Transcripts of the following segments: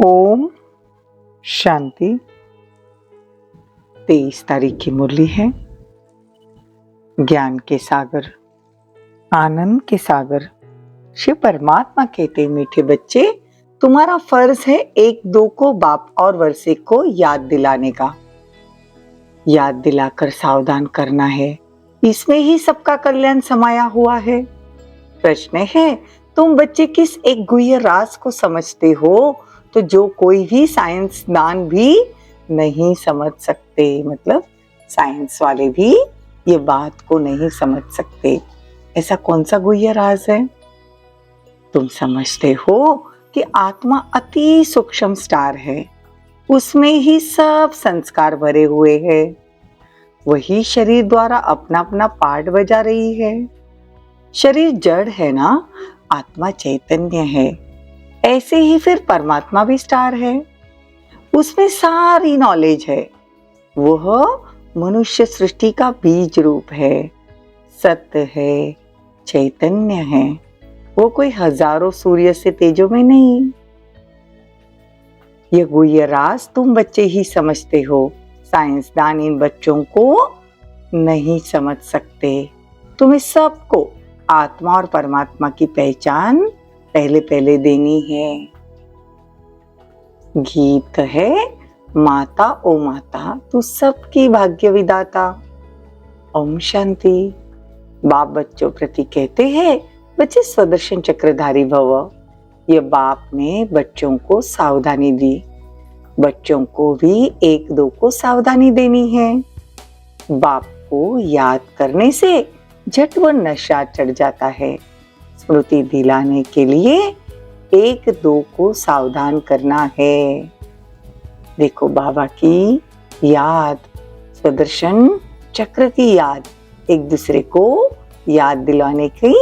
ओम शांति। 23 तारीख की मुरली है। ज्ञान के सागर, आनंद के सागर शिव परमात्मा कहते, मीठे बच्चे, तुम्हारा फर्ज है एक दो को बाप और वर्षे को याद दिलाने का। याद दिलाकर सावधान करना है, इसमें ही सबका कल्याण समाया हुआ है। प्रश्न है, तुम बच्चे किस एक गुह्य राज को समझते हो तो जो कोई भी साइंसदान भी नहीं समझ सकते। मतलब साइंस वाले भी ये बात को नहीं समझ सकते। ऐसा कौन सा गुह्य राज है? तुम समझते हो कि आत्मा अति सूक्ष्म स्टार है, उसमें ही सब संस्कार भरे हुए हैं। वही शरीर द्वारा अपना अपना पार्ट बजा रही है। शरीर जड़ है ना, आत्मा चैतन्य है। ऐसे ही फिर परमात्मा भी स्टार है, उसमें सारी नॉलेज है। वह मनुष्य सृष्टि का बीज रूप है, सत्य है, चैतन्य है। वो कोई हजारों सूर्य से तेजों में नहीं। यह गुह्य राज तुम बच्चे ही समझते हो, साइंसदान इन बच्चों को नहीं समझ सकते। तुम्हें सबको आत्मा और परमात्मा की पहचान पहले पहले देनी है। गीत है, माता ओ माता तू सबकी भाग्य विदाता। ओम शांति। बाप बच्चों प्रति कहते हैं, बच्चे स्वदर्शन चक्रधारी भव। ये बाप ने बच्चों को सावधानी दी, बच्चों को भी एक दो को सावधानी देनी है। बाप को याद करने से झट वो नशा चढ़ जाता है। स्मृति दिलाने के लिए एक दो को सावधान करना है। देखो बाबा की याद, स्वदर्शन चक्र की याद, एक दूसरे को याद दिलाने की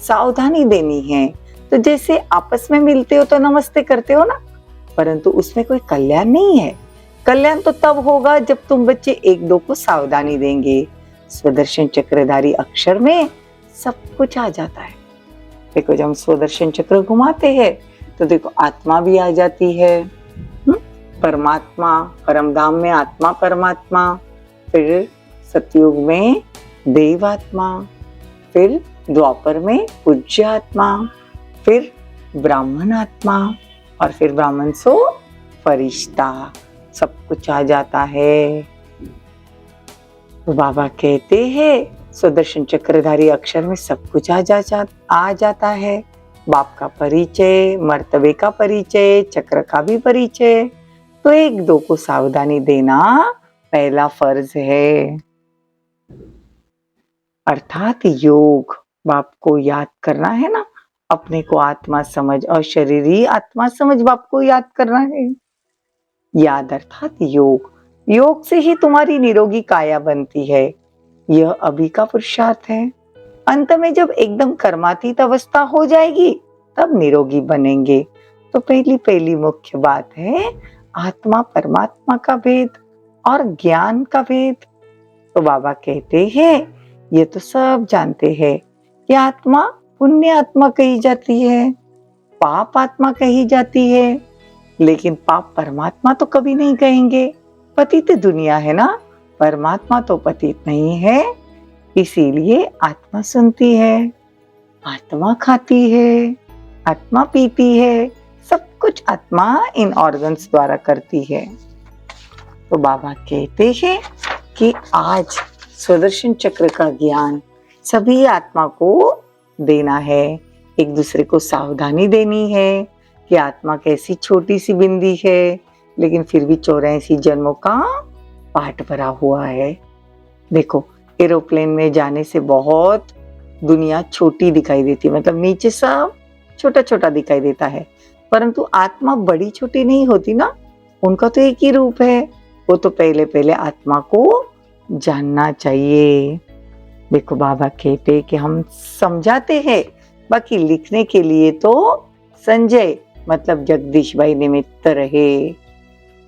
सावधानी देनी है। तो जैसे आपस में मिलते हो तो नमस्ते करते हो ना, परंतु उसमें कोई कल्याण नहीं है। कल्याण तो तब होगा जब तुम बच्चे एक दो को सावधानी देंगे। स्वदर्शन चक्रधारी अक्षर में सब कुछ आ जाता है। देखो जब हम स्वदर्शन चक्र घुमाते हैं तो देखो आत्मा भी आ जाती है, परमात्मा, परमधाम में आत्मा परमात्मा, फिर सतयुग में देवात्मा, फिर द्वापर में पूज्य आत्मा, फिर ब्राह्मण आत्मा, और फिर ब्राह्मण सो फरिश्ता। सब कुछ आ जाता है। तो बाबा कहते हैं स्वदर्शन चक्रधारी अक्षर में सब कुछ आ जाता है। बाप का परिचय, मर्तबे का परिचय, चक्र का भी परिचय। तो एक दो को सावधानी देना पहला फर्ज है। अर्थात योग, बाप को याद करना है ना, अपने को आत्मा समझ और शरीर ही आत्मा समझ बाप को याद करना है। याद अर्थात योग। योग से ही तुम्हारी निरोगी काया बनती है। यह अभी का पुरुषार्थ है। अंत में जब एकदम कर्मातीत अवस्था हो जाएगी तब निरोगी बनेंगे। तो पहली मुख्य बात है आत्मा परमात्मा का भेद और ज्ञान का भेद। तो बाबा कहते हैं, ये तो सब जानते हैं कि आत्मा पुण्य आत्मा कही जाती है, पाप आत्मा कही जाती है, लेकिन पाप परमात्मा तो कभी नहीं कहेंगे। पतित दुनिया है ना, परमात्मा तो पतित नहीं है। इसीलिए आत्मा सुनती है, आत्मा खाती है, आत्मा पीती है, सब कुछ आत्मा इन ऑर्गन्स द्वारा करती है। तो बाबा कहते हैं कि आज स्वदर्शन चक्र का ज्ञान सभी आत्मा को देना है। एक दूसरे को सावधानी देनी है कि आत्मा कैसी छोटी सी बिंदी है, लेकिन फिर भी 84 जन्मों का पाठ भरा हुआ है। देखो एरोप्लेन में जाने से बहुत दुनिया छोटी दिखाई देती है, मतलब नीचे सब छोटा छोटा दिखाई देता है, परंतु आत्मा बड़ी छोटी नहीं होती ना, उनका तो एक ही रूप है। वो तो पहले आत्मा को जानना चाहिए। देखो बाबा कहते कि हम समझाते हैं, बाकी लिखने के लिए तो संजय मतलब जगदीश भाई निमित्त रहे।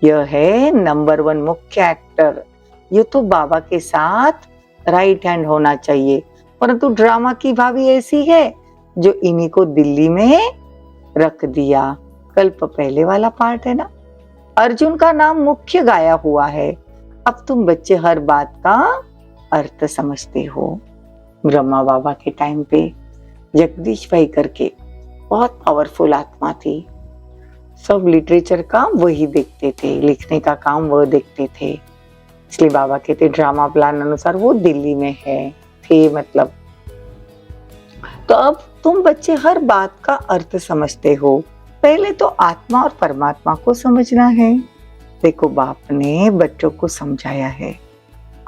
यह है नंबर 1 मुख्य एक्टर। ये तो बाबा के साथ राइट हैंड होना चाहिए, परंतु ड्रामा की भाभी ऐसी है जो इन्हीं को दिल्ली में रख दिया। कल्प पहले वाला पार्ट है ना, अर्जुन का नाम मुख्य गाया हुआ है। अब तुम बच्चे हर बात का अर्थ समझते हो। ब्रह्मा बाबा के टाइम पे जगदीश भाई करके बहुत पावरफुल आत्मा थी। सब लिटरेचर का वही देखते थे, लिखने का काम वो देखते थे। इसलिए बाबा कहते ड्रामा प्लान अनुसार वो दिल्ली में थे मतलब। तो अब तुम बच्चे हर बात का अर्थ समझते हो। पहले तो आत्मा और परमात्मा को समझना है। देखो बाप ने बच्चों को समझाया है,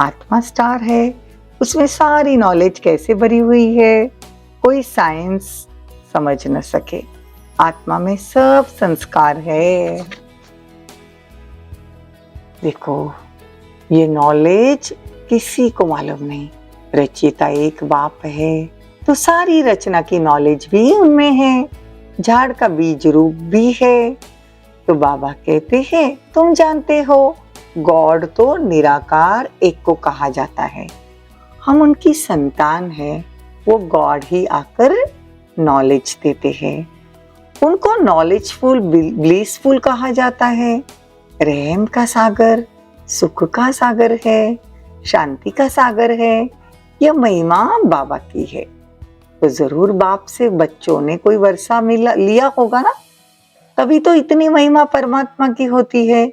आत्मा स्टार है, उसमें सारी नॉलेज कैसे भरी हुई है, कोई साइंस समझ न सके। आत्मा में सब संस्कार है। देखो ये नॉलेज किसी को मालूम नहीं। रचयिता एक बाप है, तो सारी रचना की नॉलेज भी उनमें है। झाड़ का बीज रूप भी है। तो बाबा कहते हैं तुम जानते हो गॉड तो निराकार एक को कहा जाता है। हम उनकी संतान है, वो गॉड ही आकर नॉलेज देते हैं। उनको नॉलेजफुल ब्लिसफुल कहा जाता है। रहम का सागर, सुख का सागर है, शांति का सागर है। यह महिमा बाबा की है। तो जरूर बाप से बच्चों ने कोई वर्षा लिया होगा ना, तभी तो इतनी महिमा परमात्मा की होती है।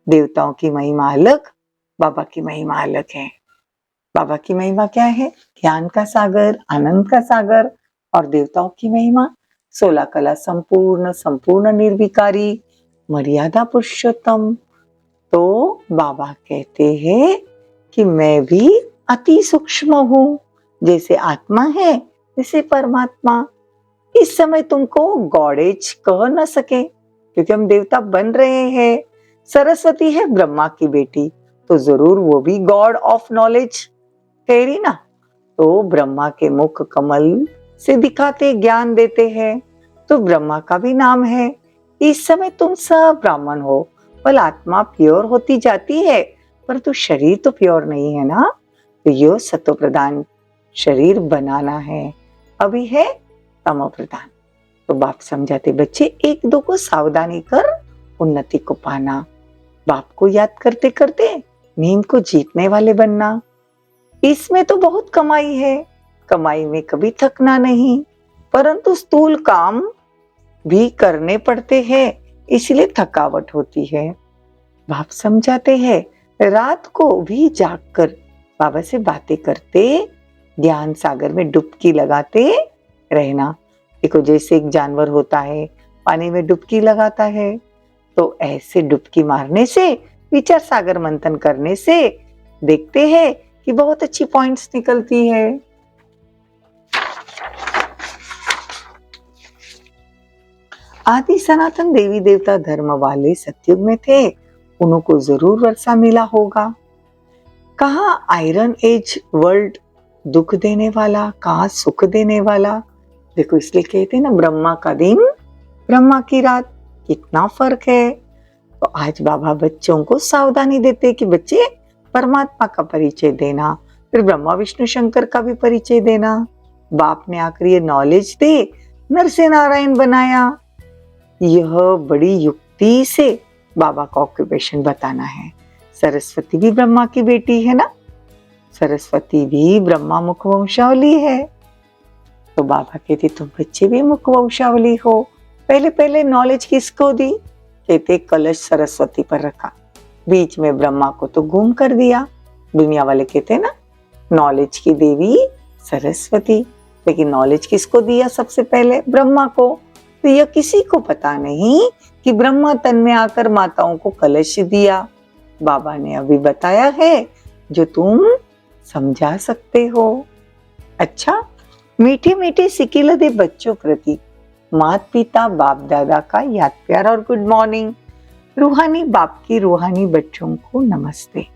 देवताओं की महिमा अलग, बाबा की महिमा अलग है। बाबा की महिमा क्या है? ज्ञान का सागर, आनंद का सागर। और देवताओं की महिमा 16 कला संपूर्ण, संपूर्ण निर्विकारी, मर्यादा पुरुषोत्तम। तो बाबा कहते हैं कि मैं भी अति सूक्ष्म हूं। जैसे आत्मा है जैसे परमात्मा। इस समय तुमको गॉडेज कह न सके क्योंकि हम देवता बन रहे हैं। सरस्वती है ब्रह्मा की बेटी, तो जरूर वो भी गॉड ऑफ नॉलेज कह रही ना। तो ब्रह्मा के मुख कमल से दिखाते ज्ञान देते हैं, तो ब्रह्मा का भी नाम है। इस समय तुम सब ब्राह्मण हो, पर आत्मा प्योर होती जाती है, परंतु शरीर तो प्योर नहीं है ना। तो यो सत्व प्रधान शरीर बनाना है, अभी है तमो प्रधान। तो बाप समझाते बच्चे एक दो को सावधानी कर उन्नति को पाना। बाप को याद करते करते नींद को जीतने वाले बनना। इसमें तो बहुत कमाई है, कमाई में कभी थकना नहीं, परंतु स्थूल काम भी करने पड़ते हैं, इसलिए थकावट होती है। बाप समझाते हैं रात को भी जागकर बाबा से बातें करते, ज्ञान सागर में डुबकी लगाते रहना। देखो जैसे एक जानवर होता है पानी में डुबकी लगाता है, तो ऐसे डुबकी मारने से, विचार सागर मंथन करने से देखते हैं कि बहुत अच्छी पॉइंट्स निकलती है। आदि सनातन देवी देवता धर्म वाले सतयुग में थे, उनको जरूर वर्षा मिला होगा। कहाँ आयरन एज वर्ल्ड दुख देने वाला, कहाँ सुख देने वाला। देखो इसलिए कहते हैं ना ब्रह्मा का दिन ब्रह्मा की रात, कितना फर्क है। तो आज बाबा बच्चों को सावधानी देते कि बच्चे परमात्मा का परिचय देना, फिर ब्रह्मा विष्णु शंकर का भी परिचय देना। बाप ने आकर ये नॉलेज दे नर से नारायण बनाया। यह बड़ी युक्ति से बाबा का ऑक्यूपेशन बताना है। सरस्वती भी ब्रह्मा की बेटी है ना, सरस्वती भी ब्रह्मा मुख वंशावली है। तो बाबा कहते तुम बच्चे भी मुख वंशावली हो। पहले पहले नॉलेज किसको दी? कहते कलश सरस्वती पर रखा, बीच में ब्रह्मा को तो गुम कर दिया। दुनिया वाले कहते ना नॉलेज की देवी सरस्वती, लेकिन नॉलेज किसको दिया? सबसे पहले ब्रह्मा को। तो यह किसी को पता नहीं कि ब्रह्मा तन में आकर माताओं को कलश दिया। बाबा ने अभी बताया है जो तुम समझा सकते हो। अच्छा, मीठे मीठे सिकिल दे बच्चों प्रति माता पिता बाप दादा का याद प्यार और गुड मॉर्निंग। रूहानी बाप की रूहानी बच्चों को नमस्ते।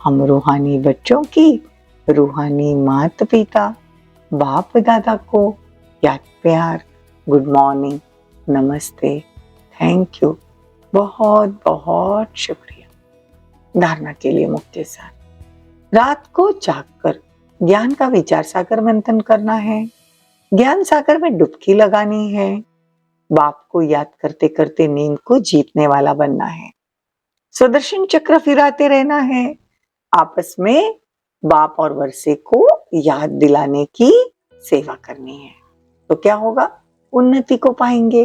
हम रूहानी बच्चों की रूहानी माता पिता बाप दादा को याद प्यार, गुड मॉर्निंग, नमस्ते, थैंक यू, बहुत बहुत शुक्रिया। धारणा के लिए मुक्ति सार। रात को जागकर ज्ञान का विचार सागर मंथन करना है, ज्ञान सागर में डुबकी लगानी है। बाप को याद करते करते नींद को जीतने वाला बनना है। सुदर्शन चक्र फिराते रहना है। आपस में बाप और वर्षे को याद दिलाने की सेवा करनी है, तो क्या होगा? उन्नति को पाएंगे।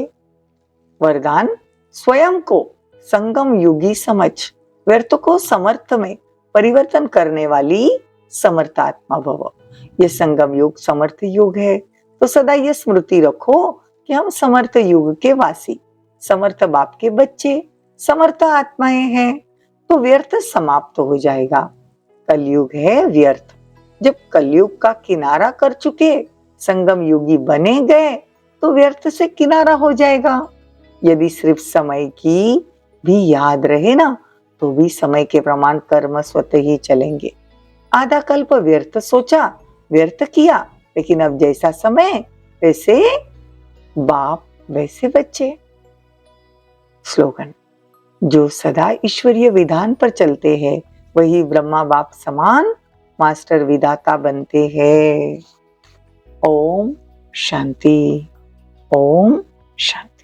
वरदान, स्वयं को संगम युगी समझ, व्यर्थ को समर्थ में परिवर्तन करने वाली समर्थात्मा भव। ये संगम युग समर्थ युग है, तो सदा ये स्मृति रखो कि हम समर्थ युग के वासी, समर्थ बाप के बच्चे, समर्थ आत्माएं हैं। तो व्यर्थ समाप्त हो जाएगा। कलयुग है व्यर्थ। जब कलयुग का किनारा कर चुके संगम युगी बने गए तो व्यर्थ से किनारा हो जाएगा। यदि सिर्फ समय की भी याद रहे ना, तो भी समय के प्रमाण कर्म स्वतः ही चलेंगे। आधा कल्प व्यर्थ सोचा, व्यर्थ किया, लेकिन अब जैसा समय वैसे बाप वैसे बच्चे। स्लोगन, जो सदा ईश्वरीय विधान पर चलते हैं वही ब्रह्मा बाप समान मास्टर विधाता बनते हैं। ओम शांति, ओम शांति।